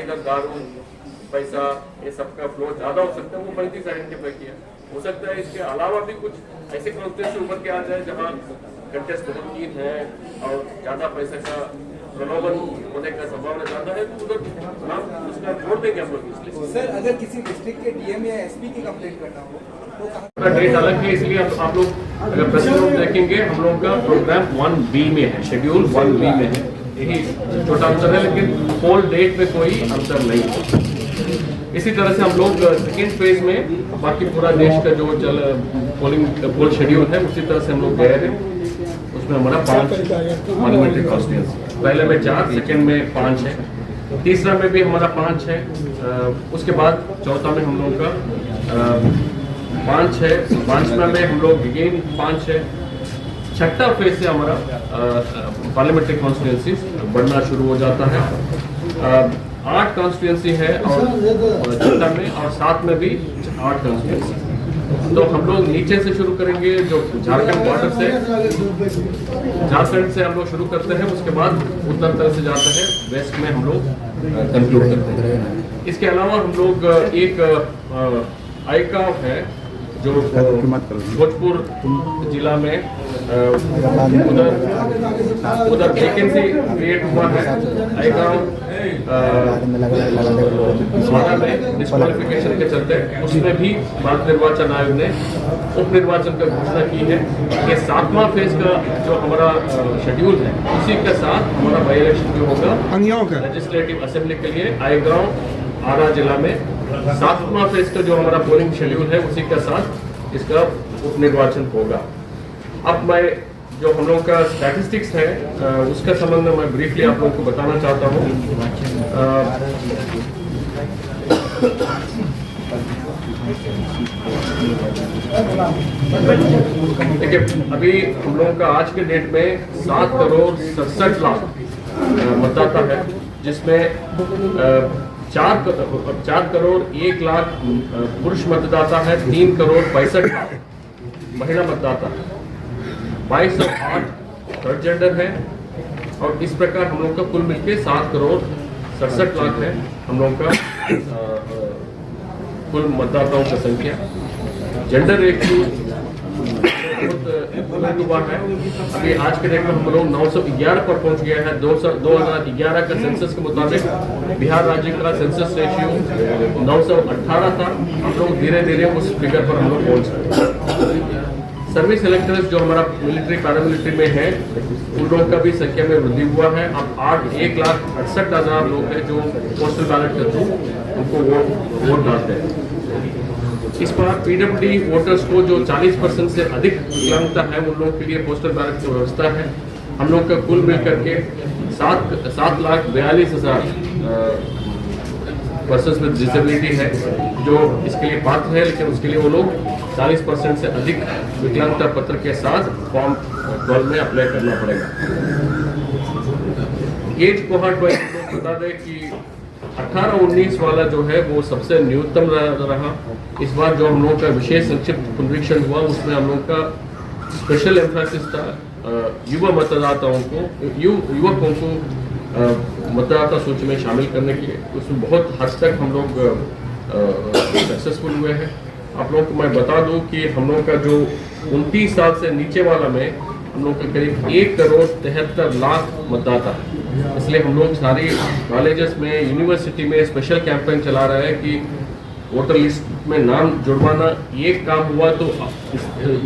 इधर दारू पैसा ये सबका फ्लो ज्यादा हो सकता है, वो 35 आइडेंटिफाई किया। हो सकता है इसके अलावा भी कुछ ऐसे कॉन्फ्रेंस से उभर के आ जाए जहाँ कंटेस्ट बहुत कीन है और ज्यादा पैसा का प्रलोभन होने का संभावना ज्यादा है, तो उधर नाम उसका जोड़ देंगे हम लोग इस लिस्ट। सर, अगर किसी डिस्ट्रिक्ट के डीएम या एसपी की कंप्लेंट करना हो तो डेट अलग है, इसलिए आप लोग अगर प्रेसिडेंट देखेंगे हम लोग का प्रोग्राम 1B में है, शेड्यूल 1B में है, यही छोटा अंतर है, लेकिन पोल डेट में कोई अंतर नहीं है। इसी तरह से हम लोग सेकेंड फेज में बाकी पूरा देश का जो पोल शेड्यूल है उसी तरह से हम लोग गए हैं। उसमें हमारा 5 पार्लियामेंट्री कॉन्स्टिट्यूंसी, पहले में 4, सेकेंड में 5 है, तीसरा में भी हमारा 5 है, उसके बाद चौथा में हम लोग का 5 है, 5वां में हम लोग अगेन 5 है। छठा फेज से हमारा पार्लियामेंट्री कॉन्स्टिट्यूंसी बढ़ना शुरू हो जाता है। 8 कॉन्स्टिट्यूंसी है और छठा में, और 7 में भी 8 कॉन्स्टिट्यूंसी। तो हम लोग नीचे से शुरू करेंगे, जो झारखंड बॉर्डर से, झारखंड से हम लोग शुरू करते हैं, उसके बाद उत्तर तरफ से जाते हैं, वेस्ट में हम लोग कंक्लूड करते हैं। इसके अलावा हम लोग एक आईकाव है जो भोजपुर जिला में उधर वैकेंसी क्रिएट हुआ है। आईकाव में डिस्क्वालिफिकेशन के चलते उसमें भी भारत निर्वाचन आयोग ने उप निर्वाचन का घोषणा की है। ये 7वां फेज का जो हमारा शेड्यूल है, उसी के साथ हमारा बाई इलेक्शन जो होगा लेजिस्लेटिव असेंबली के लिए आईगांव आरा जिला में 7वां फेज का जो हमारा पोलिंग शेड्यूल है उसी के साथ इसका उप निर्वाचन होगा। अब मैं जो हम लोग का स्टैटिस्टिक्स है उसका संबंध में मैं ब्रीफली आप लोगों को बताना चाहता हूँ। देखिए, अभी हम लोगों का आज के डेट में 7 करोड़ 67 लाख मतदाता है, जिसमें 4 करोड़ 1 लाख पुरुष मतदाता है, 3 करोड़ 65 लाख महिला मतदाता है, 2208 थर्ड जेंडर है, और इस प्रकार हम लोग का कुल मिलके 7 करोड़ 67 लाख है हम लोग का कुल मतदाताओं की संख्या। जेंडर रेशियो बहुत हुआ है। अभी आज के डेट में हम लोग 911 पर पहुंच गया है। 2011 का सेंसस के मुताबिक बिहार राज्य का सेंसस रेशियो 918 था। हम लोग धीरे धीरे उस फिगर पर हम लोग पहुंच रहे हैं। सर्विस इलेक्टर्स जो हमारा मिलिट्री पैरामिलिट्री में है, उन लोगों का भी संख्या में वृद्धि हुआ है। अब 1,68,000 लोग हैं जो पोस्टल बैलेट के थ्रू उनको वोट डालते हैं। इस बार पीडब्ल्यूडी वोटर्स को जो 40% से अधिक विकलांगता है उन लोगों के लिए पोस्टल बैलेट की व्यवस्था है। हम लोग का कुल मिलकर के 7,42,000 पर्सन्स विद डिसेबिलिटी है जो इसके लिए पात्र है, लेकिन उसके लिए वो लोग 40% से अधिक विकलांगता पत्र के साथ फॉर्म 12 में अप्लाई करना पड़ेगा। एज कोहॉर्ट वाइज बता दें कि 18-19 वाला जो है वो सबसे न्यूनतम रहा। इस बार जो हम लोगों का विशेष संक्षिप्त पुनरीक्षण हुआ उसमें हम लोग का स्पेशल एम्फेसिस था युवा मतदाताओं को, युवकों को मतदाता सूची में शामिल करने के लिए। उसमें बहुत हद तक हम लोग सक्सेसफुल हुए हैं। आप लोगों को मैं बता दूं कि हम लोग का जो 29 साल से नीचे वाला में हम लोग का करीब 1 करोड़ 73 लाख मतदाता है। इसलिए हम लोग सारी कॉलेजेस में, यूनिवर्सिटी में स्पेशल कैंपेन चला रहे हैं कि वोटर लिस्ट में नाम जुड़वाना एक काम हुआ तो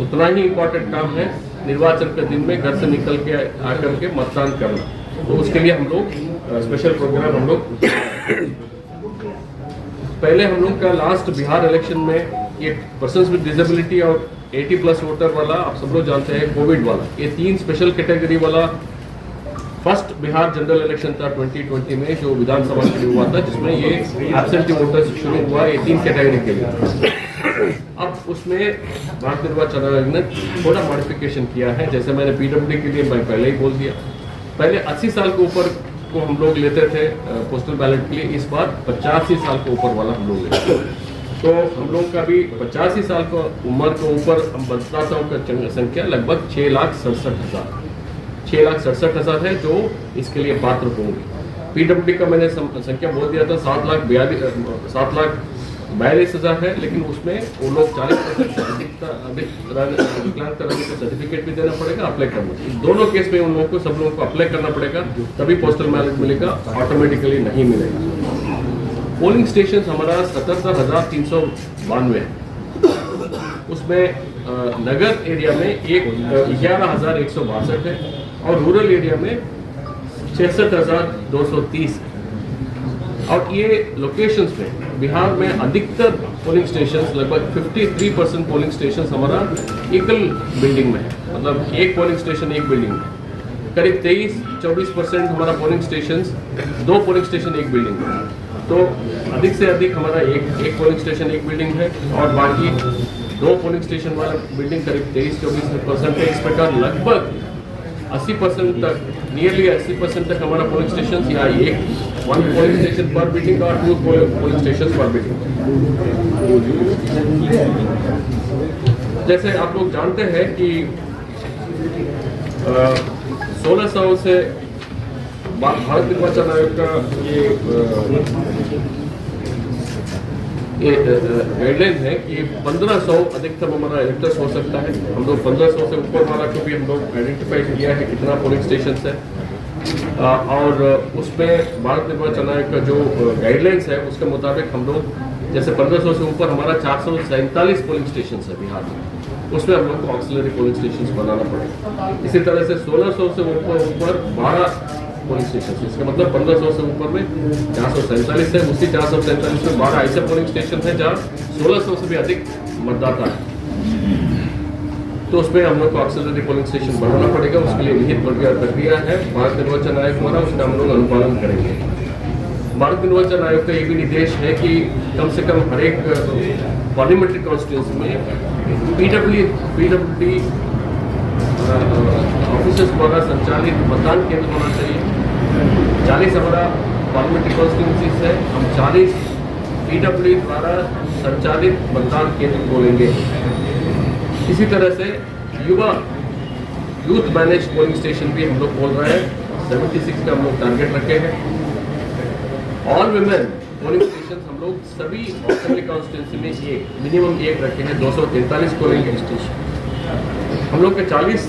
उतना ही इम्पोर्टेंट काम है निर्वाचन के दिन में घर से निकल के आकर के मतदान करना। तो उसके लिए हम लोग स्पेशल प्रोग्राम हम लोग पहले हम लोग का लास्ट बिहार इलेक्शन में ये पर्सन्स विद डिसेबिलिटी और 80+ वोटर वाला आप सब लोग जानते हैं, कोविड वाला, ये 3 स्पेशल कैटेगरी वाला फर्स्ट बिहार जनरल इलेक्शन था 2020 में जो विधानसभा के लिए हुआ था, जिसमें ये एब्सेंटी वोटर्स शुरू हुआ ये 3 कैटेगरी के लिए। अब उसमें भारत निर्वाचन आयोग ने थोड़ा मॉडिफिकेशन किया है। जैसे मैंने पीडब्ल्यूडी के लिए मैं पहले ही बोल दिया, पहले 80 साल के ऊपर को हम लोग लेते थे पोस्टल बैलेट के लिए, इस बार 85 साल के ऊपर वाला हम लोग लेते हैं। तो हम लोग का भी 85 साल का उम्र के ऊपर मतदाताओं का संख्या लगभग 6,67,000 है जो इसके लिए पात्र होंगे। PWD का मैंने संख्या बोल दिया था 7,42,000 है, लेकिन उसमें वो लोग 40% से अधिक विकलांगता रहने का सर्टिफिकेट भी देना पड़ेगा, अप्लाई करना। दोनों केस में उन लोगों को, सब लोगों को अप्लाई करना पड़ेगा, तभी पोस्टल बैलेट मिलेगा, ऑटोमेटिकली नहीं मिलेगा। पोलिंग स्टेशन हमारा 77,392 है, उसमें नगर एरिया में 11,162 है और रूरल एरिया में 66,230 है। और ये लोकेशंस में बिहार में अधिकतर पोलिंग स्टेशंस, लगभग 53% पोलिंग स्टेशंस हमारा एकल बिल्डिंग में है, मतलब एक पोलिंग स्टेशन एक बिल्डिंग में। करीब 23-24% हमारा पोलिंग स्टेशंस, 2 पोलिंग स्टेशन एक बिल्डिंग में। तो अधिक से अधिक हमारा एक पोलिंग स्टेशन एक बिल्डिंग है और बाकी 2 पोलिंग स्टेशन वाला बिल्डिंग करीब 23-24% है। इस प्रकार लगभग 80% तक, नियरली 80% तक हमारा पोलिंग स्टेशन या 1 पोलिंग स्टेशन पर बिल्डिंग और 2 पोलिंग स्टेशन पर बिल्डिंग। जैसे आप लोग जानते हैं कि 1600 से भारत निर्वाचन आयोग का ये गाइडलाइन है कि 1500 अधिकतम हमारा इलेक्टर्स हो सकता है। हम लोग 1500 से ऊपर वाला को भी हम लोग आइडेंटिफाई किया है कितना पोलिंग स्टेशन है, और उसमें भारत निर्वाचन आयोग का जो गाइडलाइंस है उसके मुताबिक हम लोग, जैसे 1500 से ऊपर हमारा 447 पोलिंग स्टेशन है बिहार में, उसमें हम लोग को ऑक्सिलरी पोलिंग स्टेशन बनाना पड़ेगा। इसी तरह से 1600 से ऊपर 12 पोलिंग स्टेशन, इसका मतलब 1500 से ऊपर में 447 है, उसी 447 में 12 ऐसे पोलिंग स्टेशन है जहाँ 1600 से भी अधिक मतदाता है, तो उसमें हम लोग को ऑक्सिलरी पोलिंग स्टेशन बनाना पड़ेगा। उसके लिए निहित प्रक्रिया है भारत निर्वाचन आयोग द्वारा, उसका हम लोग अनुपालन करेंगे। भारत निर्वाचन आयोग का ये भी निर्देश है कि कम से कम हर एक पार्लियामेंट्री कॉन्स्टिट्यूंसी में PWD ऑफिसर्स द्वारा संचालित मतदान केंद्र होना चाहिए। 40 हमारा पार्लियामेंट्री कॉन्स्टिट्यूंसी है, हम 40 PWD द्वारा संचालित मतदान केंद्र खोलेंगे। इसी तरह से यूथ मैनेज पोलिंग स्टेशन भी हम लोग खोल रहे हैं, 76 का हम लोग टारगेट रखे हैं। ऑल विमेन पोलिंग स्टेशन हम लोग सभी असेंबली कॉन्स्टिट्यूंसी में मिनिमम एक रखे हैं, 243 पोलिंग स्टेशन। हम लोग के 40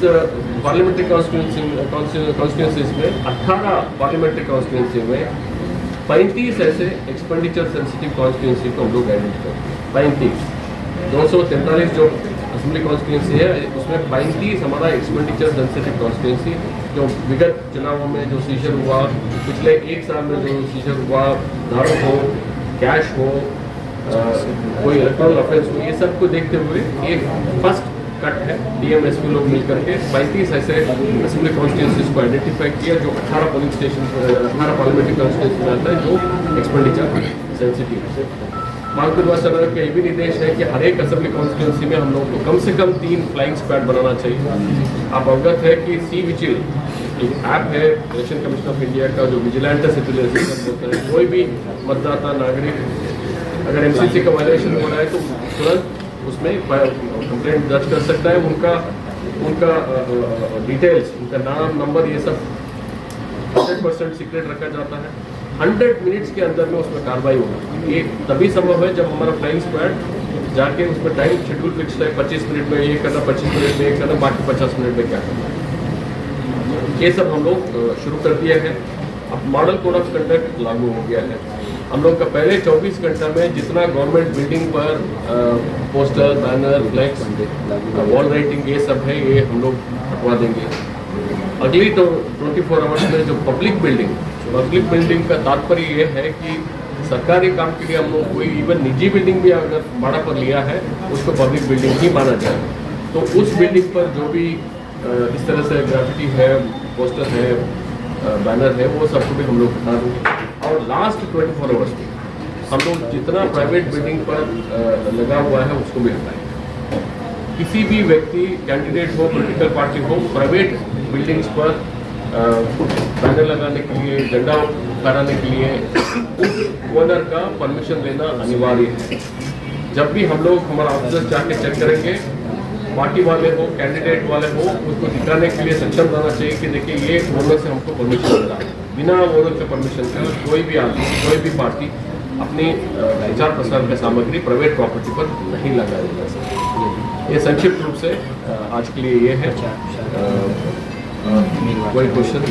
पार्लियामेंट्री कॉन्स्टिट्यूंसीज में 18 पार्लियामेंट्री कॉन्स्टिट्यूंसी में 35 ऐसे एक्सपेंडिचर सेंसिटिव कॉन्स्टिट्यूंसी को हम लोग आइडेंटिफाई 35, 243 जो असेंबली कॉन्स्टिट्यूंसी है उसमें 35 हमारा एक्सपेंडिचर सेंसिटिव कॉन्स्टिट्यूंसी, जो विगत चुनावों में जो सीजर हुआ, पिछले 1 साल में जो सीजर हुआ, धर्म हो, कैश हो, कोई इलेक्ट्रल ऑफेंस हो, ये सब को देखते हुए एक फर्स्ट कट है, DMSP लोग मिलकर के 35 ऐसे असेंबली कॉन्स्टिट्यूंसीज को आइडेंटिफाई किया जो 18 पोलिंग स्टेशन 18 पार्लियामेंट्री कॉन्स्टिट्यूंसी में आता है जो एक्सपेंडिचर सेंसिटिव है। भारत निर्वाचन आयोग का ये भी निर्देश है कि हर एक असेंबली कॉन्स्टिट्यूंसी में हम लोग को कम से कम 3 फ्लाइंग स्क्वाड बनाना चाहिए। आप अवगत है कि सी विजिल एक ऐप है इलेक्शन कमीशन ऑफ इंडिया का, जो विजिलेंट सिटीजन होता है। कोई भी मतदाता नागरिक अगर MCC का वायलेशन हो रहा है तो तुरंत उसमें कंप्लेंट दर्ज कर सकता है। उनका डिटेल्स, उनका नाम, नंबर, ये सब 100% सीक्रेट रखा जाता है। 100 मिनट्स के अंदर में उसमें कार्रवाई होगा। ये तभी संभव है जब हमारा फ्लाइंग स्क्वाड जाके उसमें टाइम शेड्यूल फिक्स है, 25 मिनट में ये करना, 25 मिनट में ये करना, बाकी 50 मिनट में क्या करना। ये सब हम लोग शुरू कर दिया है। अब मॉडल कोड ऑफ कंडक्ट लागू हो गया है। हम लोग का पहले 24 घंटा में जितना गवर्नमेंट बिल्डिंग पर poster, banner, flex, wall writing ये सब है, ये हम लोग हटवा देंगे। अगली तो 24 आवर्स में जो पब्लिक बिल्डिंग का तात्पर्य ये है कि सरकारी काम के लिए हम लोग कोई इवन निजी बिल्डिंग भी अगर भाड़ा पर लिया है उसको पब्लिक बिल्डिंग ही माना जाए। तो उस बिल्डिंग पर जो भी इस तरह से ग्राफिटी है, पोस्टर है, बैनर है, वो सबको भी हम लोग हटा देंगे। और लास्ट 24 आवर्स में हम लोग जितना प्राइवेट बिल्डिंग पर लगा हुआ है उसको भी हटाएंगे। किसी भी व्यक्ति, कैंडिडेट हो, पॉलिटिकल पार्टी हो, प्राइवेट बिल्डिंग्स पर बैनर लगाने के लिए, झंडा फहराने के लिए उस ओनर का परमिशन लेना अनिवार्य है। जब भी हम लोग हमारा ऑफिसर जाके चेक करेंगे, पार्टी वाले हो, कैंडिडेट वाले हो, उसको दिखाने के लिए सक्षम रहना चाहिए कि देखिए ये ओनर से हमको परमिशन मिला है। बिना ओरल के परमिशन के कोई भी आदमी, कोई भी पार्टी अपनी प्रचार प्रसार की सामग्री प्राइवेट प्रॉपर्टी पर नहीं लगाई जा सकती। ये संक्षिप्त रूप से आज के लिए ये है। कोई क्वेश्चन?